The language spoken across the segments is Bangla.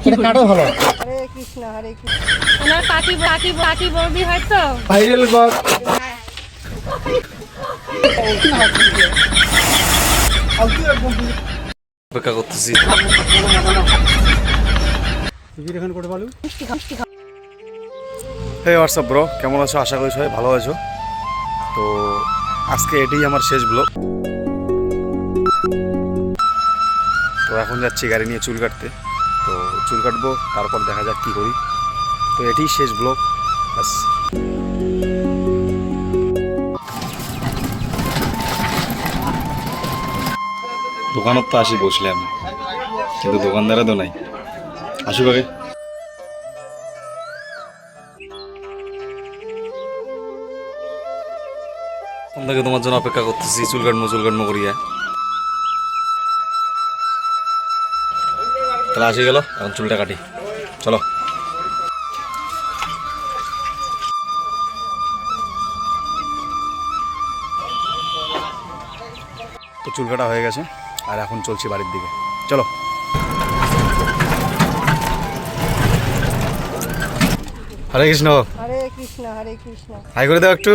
এটা কাটো ভালো। হরে কৃষ্ণ হরে কৃষ্ণ। ওনার কাকি বৌদি হয়তো ভাইরাল গড। অপেক্ষা করতেছি। হে হোয়াটসঅ্যাপ ব্রো, কেমন আছো? আশা করি সবাই ভালো আছো। তো আজকে এটাই আমার শেষ ব্লগ। তো এখন যাচ্ছি গাড়ি নিয়ে চুল কাটতে। তো চুল কাটবো, তারপর দেখা যাক কী করি। তো এটাই শেষ ব্লগ। ব্যাস। দোকানত তো আসি বসলাম, কিন্তু দোকানদারা তো নাই। আসুক আগে। কোন থেকে তোমার জন্য অপেক্ষা করতেছি, চুল কাটবো করিয়া। তাহলে আসি গেল, এখন চুলটা কাটি, চলো। তো চুল কাটা হয়ে গেছে, আর এখন চলছি বাড়ির দিকে, চলো। হরে কৃষ্ণ। হরে কৃষ্ণ হরে কৃষ্ণ। হাই করে দাও একটু।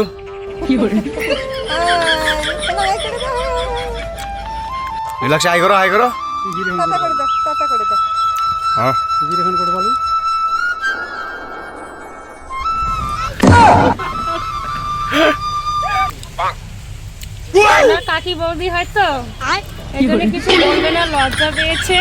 রিল্যাক্সে হাই করো, হাই করো। টাটা করে দাও, টাটা করে দাও। হ্যাঁ এখন করে বলি। ওনার কাকি বৌদি হয়তো এই জন্য কিছু বলবে না, লজ্জা পেয়েছে।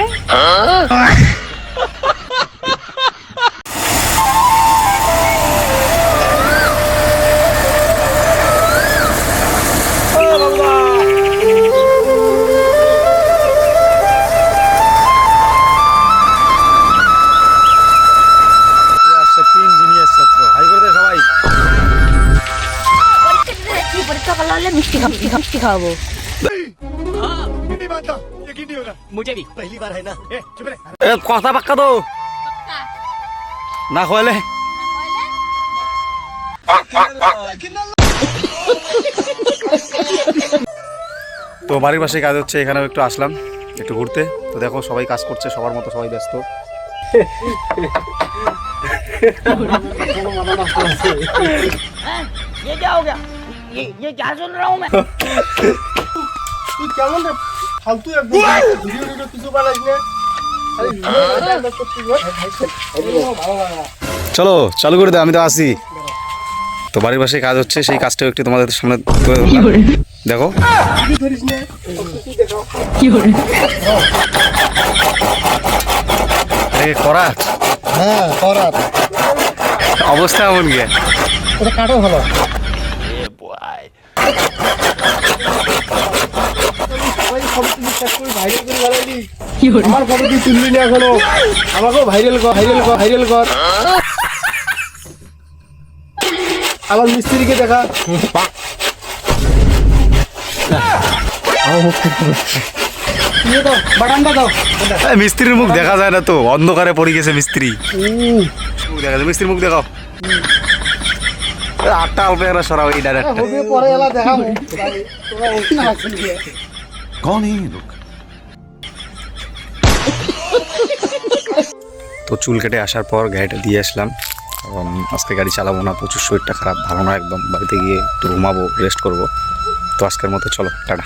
পরীক্ষা করলে হলে মিষ্টি খাওয়াবো। কথা পাক্কা তো না খোয়ালে। তো বাড়ির পাশে কাজ হচ্ছে, এখানেও একটু আসলাম একটু ঘুরতে। তো দেখো সবাই কাজ করছে, সবার মতো সবাই ব্যস্ত। ये क्या हो गया? ये क्या सुन रहा हूँ मैं? তুই কেমন রে ফালতু একদম ভিডিও কিছু বানাইস না। আরে ভিডিও করতে গো ভালো লাগে না। চলো চালু করে দাও, আমি তো আসি। তো বাড়ির পাশে কাজ হচ্ছে, সেই কাজটাও একটু তোমাদের সামনে তুলে ধরলাম। দেখো কি ধরিস না করা হ্যাঁ করাত অবস্থা এমন গিয়ে। এটা কাটো ভালো। আমার ফটো তুই তুললি না এখনো, আমাকেও ভাইরাল কর, ভাইরাল কর। আমার মিস্ত্রিকে দেখা। বাটানটা দাও। মিস্ত্রির মুখ দেখা যায় না তো, অন্ধকারে পড়ে গেছে মিস্ত্রি। মুখ দেখা যায়, মিস্ত্রির মুখ দেখাও। আটটা অল্প একটা সরাও এই ডাইরেক্ট। পরে এলা দেখাবো। कौन है ये लोग? তো চুল কেটে আসার পর গাড়িটা দিয়ে আসলাম। আজকে গাড়ি চালাবো না, প্রচুর শরীরটা খারাপ, ভালো না একদম। বাড়িতে গিয়ে একটু ঘুমাবো, রেস্ট করবো। তো আজকের মতো চলো, টাটা।